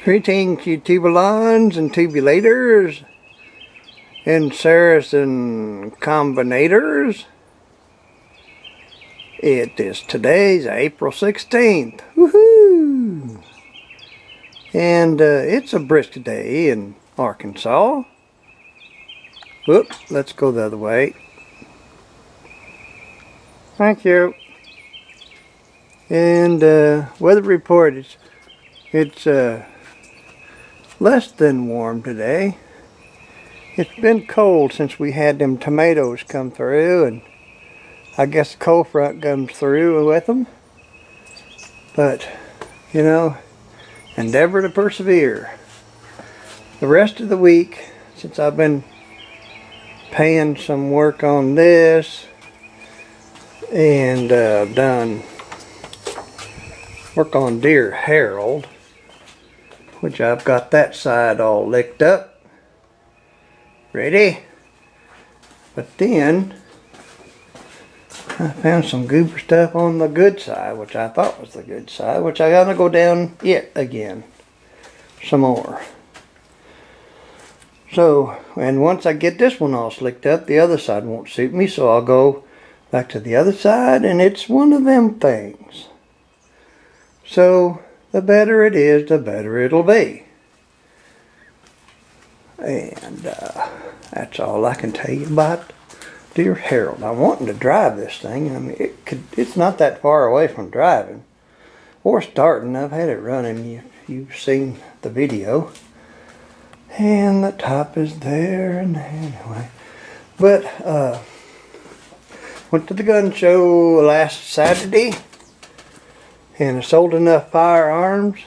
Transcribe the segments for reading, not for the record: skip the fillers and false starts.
Greetings, you tubulons and tubulators, inserts and combinators. Today's April 16th. Woohoo! And it's a brisk day in Arkansas. Whoop, let's go the other way. Thank you. And weather report it's less than warm today. It's been cold since we had them tomatoes come through, and I guess the cold front comes through with them. But, you know, endeavor to persevere. The rest of the week, since I've been paying some work on this, and done work on Deer Harold, which I've got that side all licked up, ready. But then I found some goober stuff on the good side, which I thought was the good side, which I gotta go down it again some more. So, and once I get this one all slicked up, the other side won't suit me, so I'll go back to the other side, and it's one of them things. So the better it is, the better it'll be. And that's all I can tell you about Deer Harold. I'm wanting to drive this thing. I mean, it's not that far away from driving or starting. I've had it running. You've seen the video. And the top is there, and anyway. But went to the gun show last Saturday, and I sold enough firearms,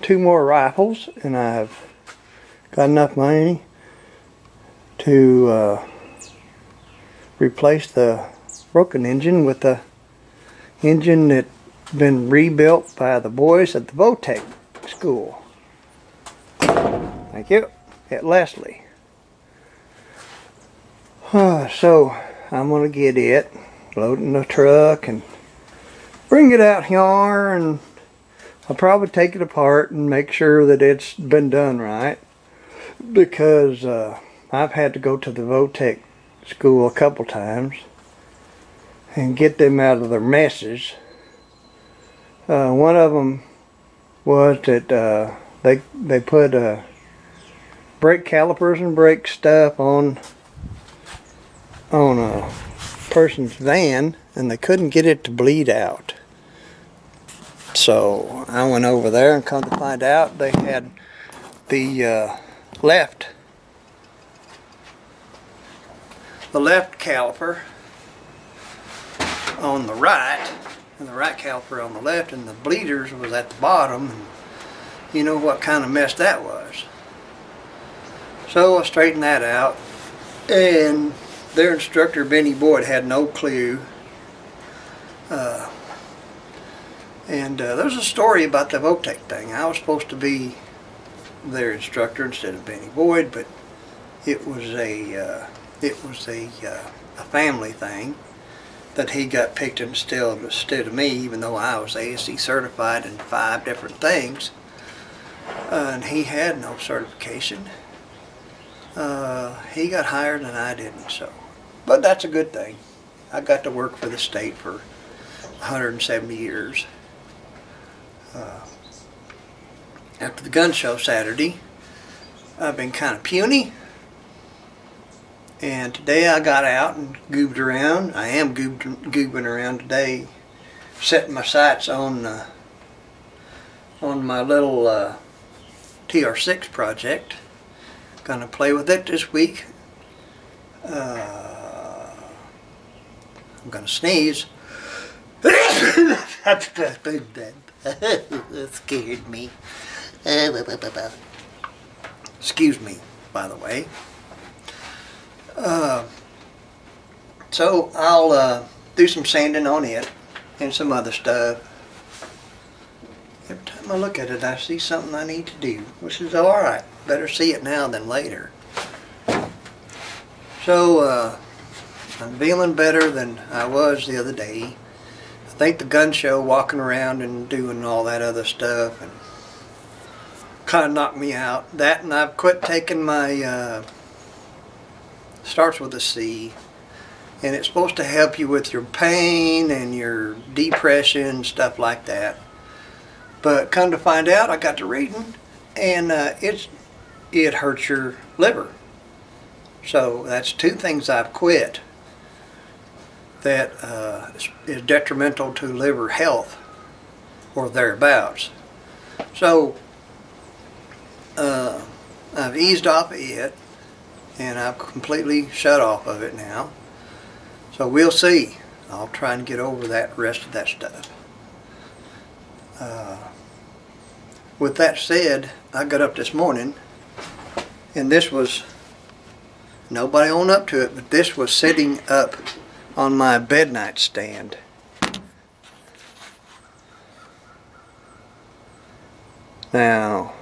2 more rifles, and I've got enough money to replace the broken engine with the engine that's been rebuilt by the boys at the Votech school. Thank you. At Leslie. So I'm going to get it, load it in the truck, and bring it out here, and I'll probably take it apart and make sure that it's been done right, because I've had to go to the Votech school a couple times and get them out of their messes. One of them was that they put brake calipers and brake stuff on a person's van, and they couldn't get it to bleed out. So I went over there, and come to find out they had the left caliper on the right, and the right caliper on the left, and the bleeders was at the bottom, and you know what kind of mess that was. So I straightened that out, and their instructor, Benny Boyd, had no clue. There's a story about the Votech thing. I was supposed to be their instructor instead of Benny Boyd, but it was a family thing that he got picked instead of me, even though I was ASE certified in 5 different things, and he had no certification. He got hired and I didn't, so. But that's a good thing. I got to work for the state for 170 years. After the gun show Saturday, I've been kind of puny. And today I got out and goobed around. I am goobing around today, setting my sights on my little TR6 project. Gonna play with it this week. I'm gonna sneeze. That scared me. Excuse me, by the way. So I'll do some sanding on it and some other stuff. Every time I look at it, I see something I need to do, which is alright. Better see it now than later. So I'm feeling better than I was the other day. I think the gun show, walking around and doing all that other stuff, and kind of knocked me out. That, and I've quit taking my, starts with a C, and it's supposed to help you with your pain and your depression, stuff like that. But come to find out, I got to reading, and it hurts your liver. So that's two things I've quit that is detrimental to liver health or thereabouts. So I've eased off of it, and I've completely shut off of it now. So we'll see. I'll try and get over that rest of that stuff. With that said, I got up this morning, and this was, nobody owned up to it, but this was sitting up on my bed nightstand. Now,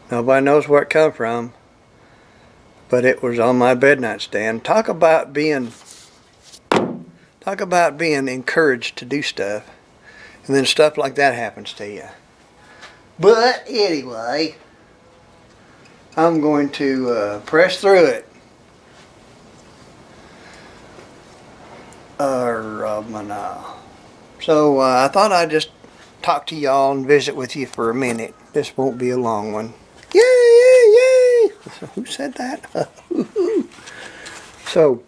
nobody knows where it come from, but it was on my bed nightstand. Talk about being encouraged to do stuff, and then stuff like that happens to you. But anyway, I'm going to press through it. So I thought I'd just talk to y'all and visit with you for a minute. This won't be a long one. Yay, yay, yay! Who said that? So,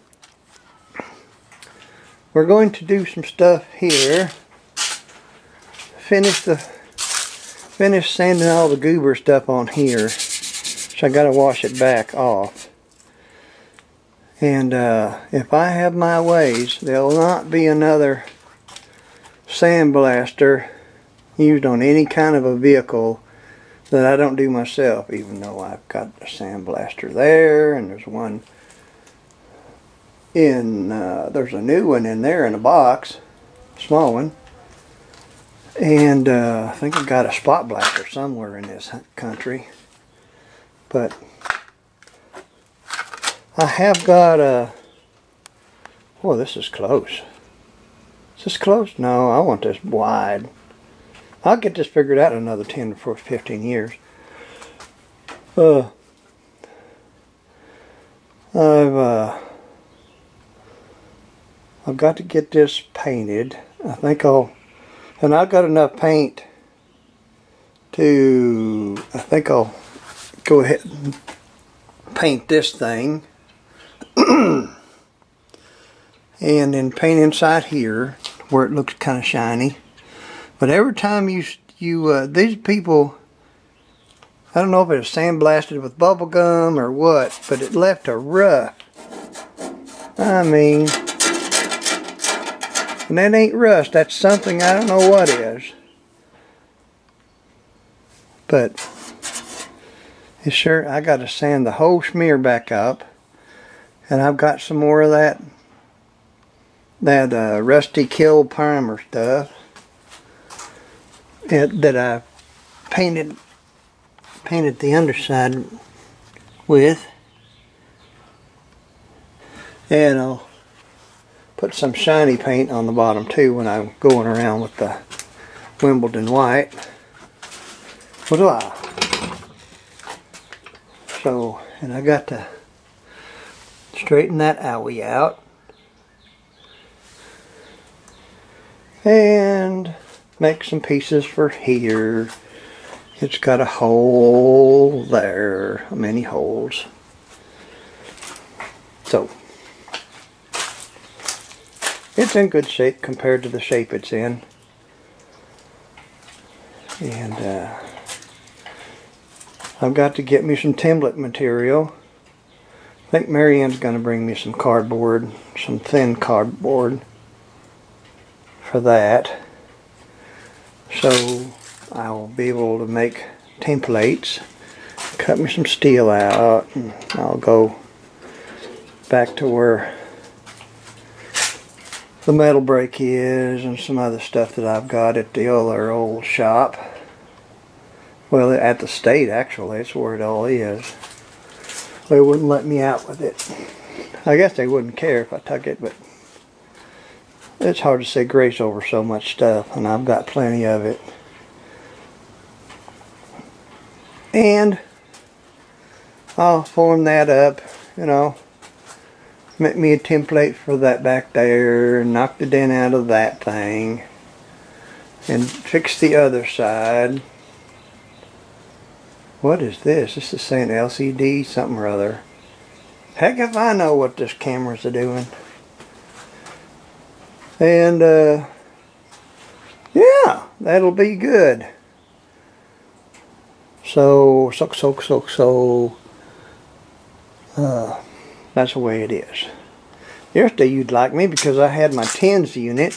we're going to do some stuff here. Finish sanding all the goober stuff on here. So I gotta wash it back off. And if I have my ways, there'll not be another sandblaster used on any kind of a vehicle that I don't do myself, even though I've got a sandblaster there, and there's one in, there's a new one in there in a box, small one, and I think I've got a spot blaster somewhere in this country, but I have got a, oh, this is close. Is this close? No, I want this wide. I'll get this figured out in another 10 or 15 years. I've got to get this painted. I've got enough paint to, I think I'll go ahead and paint this thing. And then paint inside here where it looks kind of shiny. But every time these people, I don't know if it was sandblasted with bubble gum or what, but it left a rough. I mean, and that ain't rust. That's something I don't know what is. But it's sure, I got to sand the whole smear back up, and I've got some more of that Rusty Kill primer stuff that I painted the underside with, and I'll put some shiny paint on the bottom too when I'm going around with the Wimbledon white. Voila. So, and I got to straighten that owie out and make some pieces for here. It's got a hole there, many holes. So it's in good shape compared to the shape it's in. And I've got to get me some template material. I think Marianne's going to bring me some cardboard, some thin cardboard for that. So I will be able to make templates, cut me some steel out, and I'll go back to where the metal brake is and some other stuff that I've got at the other old shop. Well, at the state actually, it's where it all is. They wouldn't let me out with it. I guess they wouldn't care if I took it, but it's hard to say grace over so much stuff, and I've got plenty of it. And I'll form that up, you know, make me a template for that back there, and knock the dent out of that thing, and fix the other side. What is this? This is saying LCD something or other. Heck if I know what this camera's doing. And yeah, that'll be good. So that's the way it is. Yesterday you'd like me because I had my TENS unit,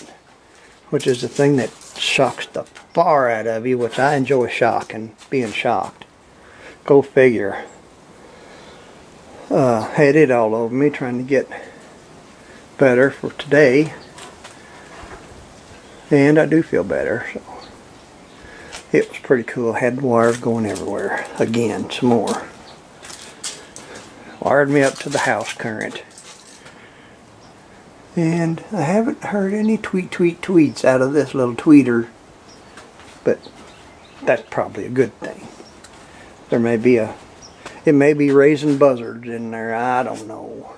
which is the thing that shocks the far out of you, which I enjoy shocking, being shocked. Go figure. Had it all over me trying to get better for today. And I do feel better, so it was pretty cool. Had wires going everywhere. Again, some more. Wired me up to the house current. And I haven't heard any tweets out of this little tweeter, but that's probably a good thing. There may be it may be raising buzzards in there. I don't know.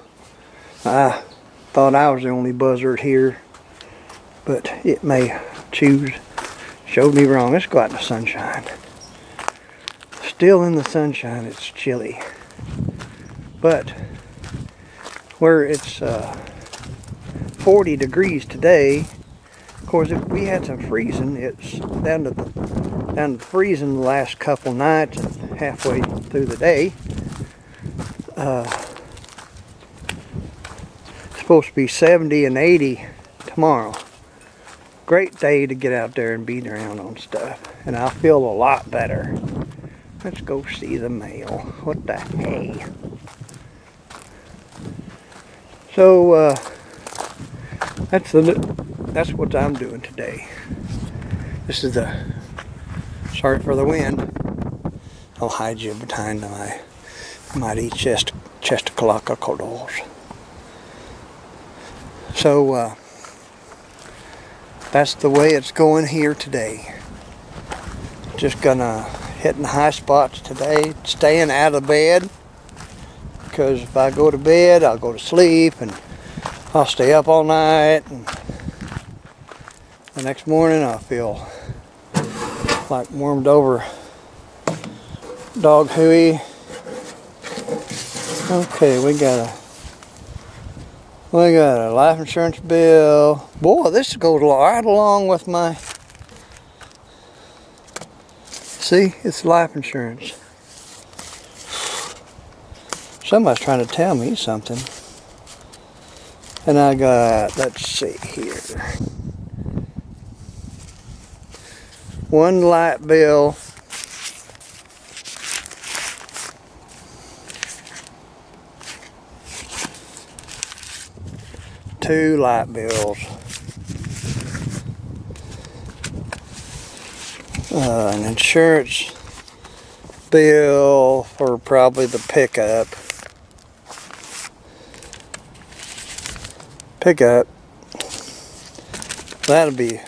I thought I was the only buzzard here, but it may showed me wrong. Let's go out in the sunshine. Still in the sunshine, it's chilly. But where it's 40 degrees today, of course if we had some freezing, it's down to freezing the last couple nights and halfway through the day. It's supposed to be 70 and 80 tomorrow. Great day to get out there and beat around on stuff. And I'll feel a lot better. Let's go see the mail. What the hey? So that's what I'm doing today. This is sorry for the wind. I'll hide you behind my mighty chest of colocacodals. So that's the way it's going here today. Just gonna hit the high spots today, staying out of bed, because if I go to bed I'll go to sleep and I'll stay up all night, and the next morning I'll feel like warmed over dog hooey. Okay, we got a life insurance bill. Boy, this goes right along with my... See, it's life insurance. Somebody's trying to tell me something. And I got, let's see here. One light bill. Two light bills. An insurance bill for probably the pickup. That'll be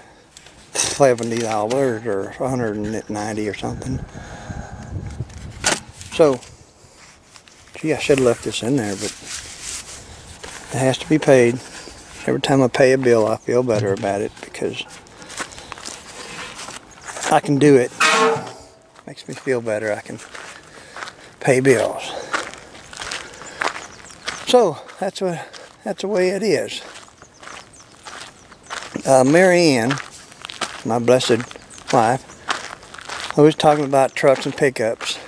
$70 or $190 or something. So, gee, I should have left this in there, but it has to be paid. Every time I pay a bill, I feel better about it because I can do it. Makes me feel better. I can pay bills. So that's the way it is. Mary Ann, my blessed wife, I was talking about trucks and pickups,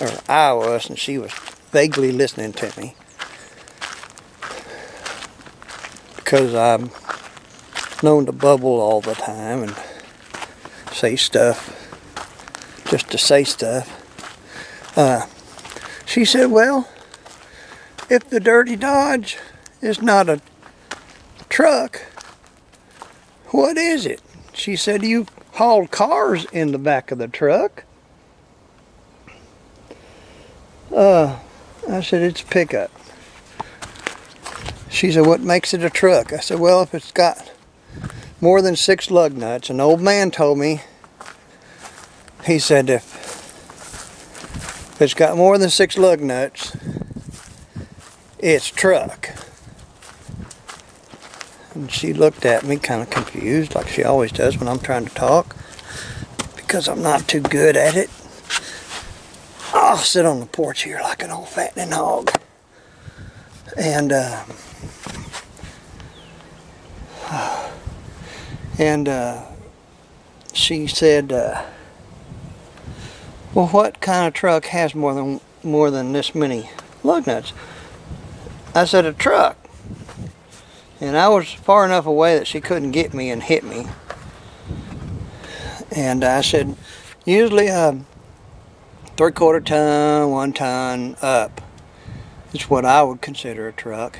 or I was, and she was vaguely listening to me. Because I'm known to bubble all the time and say stuff just to say stuff. She said, well, if the Dirty Dodge is not a truck, what is it? She said, you hauled cars in the back of the truck. I said, it's a pickup. She said, what makes it a truck? I said, well, if it's got more than 6 lug nuts. An old man told me, he said, if If it's got more than 6 lug nuts, it's truck. And she looked at me kind of confused, like she always does when I'm trying to talk, because I'm not too good at it. I'll sit on the porch here like an old fattening hog. And she said, well, what kind of truck has more than this many lug nuts? I said, a truck. And I was far enough away that she couldn't get me and hit me. And I said, usually 3/4 ton, 1 ton up is what I would consider a truck.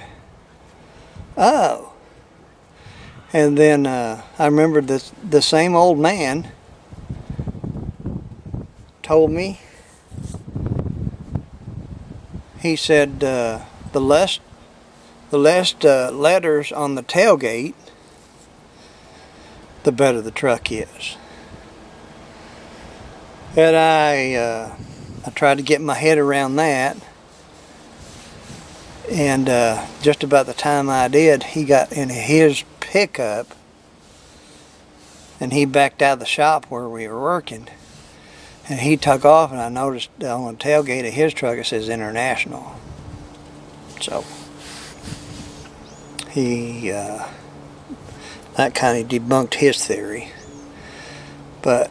Oh. And then I remembered the same old man told me, he said the less letters on the tailgate, the better the truck is. And I tried to get my head around that, and just about the time I did, he got in his pickup and he backed out of the shop where we were working, and he took off, and I noticed on the tailgate of his truck it says International. So he that kind of debunked his theory. But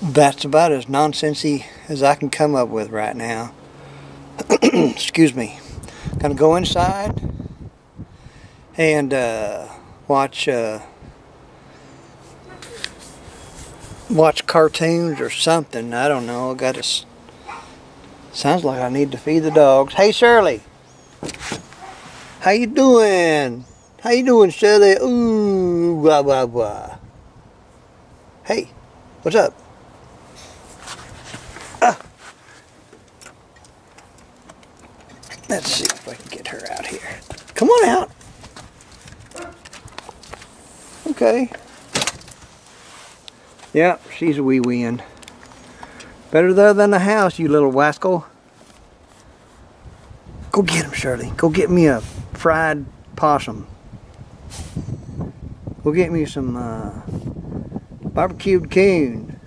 that's about as nonsensy as I can come up with right now. Excuse me. Gonna go inside and watch cartoons or something. I don't know. Sounds like I need to feed the dogs. Hey, Shirley. How you doing? How you doing, Shirley? Ooh, blah, blah, blah. Hey, what's up? Let's see if I can get her out here. Come on out. Okay. Yeah, she's a wee-weeing. Better there than the house, you little wascal. Go get him, Shirley. Go get me a fried possum. Go get me some barbecued coon.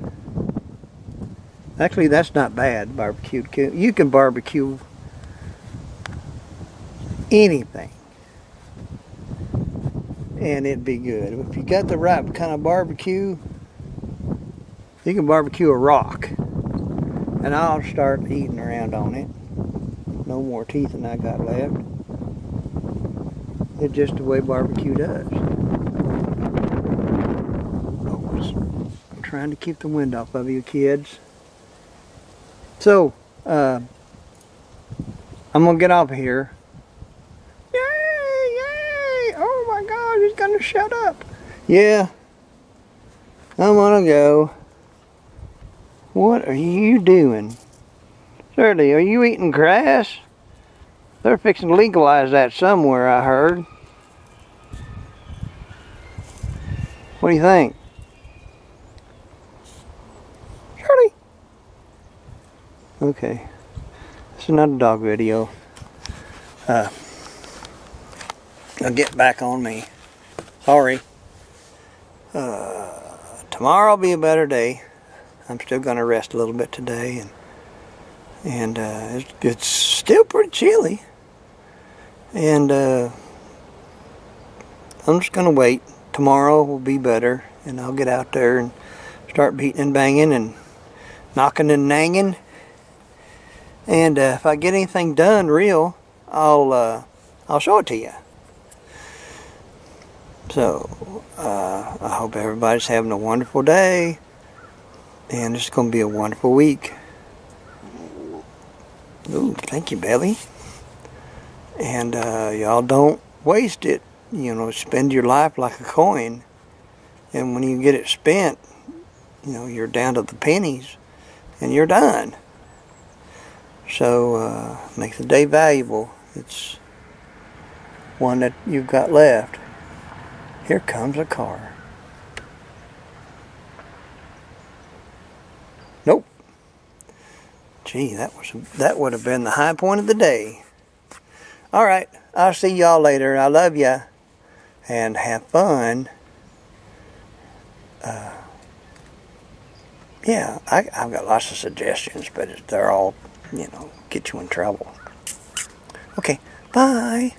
Actually, that's not bad, barbecued coon. You can barbecue anything, and it'd be good. If you got the right kind of barbecue, you can barbecue a rock. And I'll start eating around on it. No more teeth than I got left. It's just the way barbecue does. I'm trying to keep the wind off of you kids. So, I'm going to get off of here. Yay! Yay! Oh my God, he's going to shut up. Yeah. I'm going to go. What are you doing? Shirley, are you eating grass? They're fixing to legalize that somewhere, I heard. What do you think? Shirley? Okay. It's another dog video. I'll get back on me. Sorry. Tomorrow will be a better day. I'm still going to rest a little bit today, and it's still pretty chilly, and I'm just going to wait. Tomorrow will be better, and I'll get out there and start beating and banging and knocking and nanging, and if I get anything done real, I'll show it to you. So I hope everybody's having a wonderful day. And it's going to be a wonderful week. Ooh, thank you, Belly. And y'all don't waste it. You know, spend your life like a coin. And when you get it spent, you know, you're down to the pennies. And you're done. So, make the day valuable. It's one that you've got left. Here comes a car. Nope. Gee, that would have been the high point of the day. All right, I'll see y'all later. I love ya, and have fun. Yeah, I've got lots of suggestions, but they're all, get you in trouble. Okay, bye.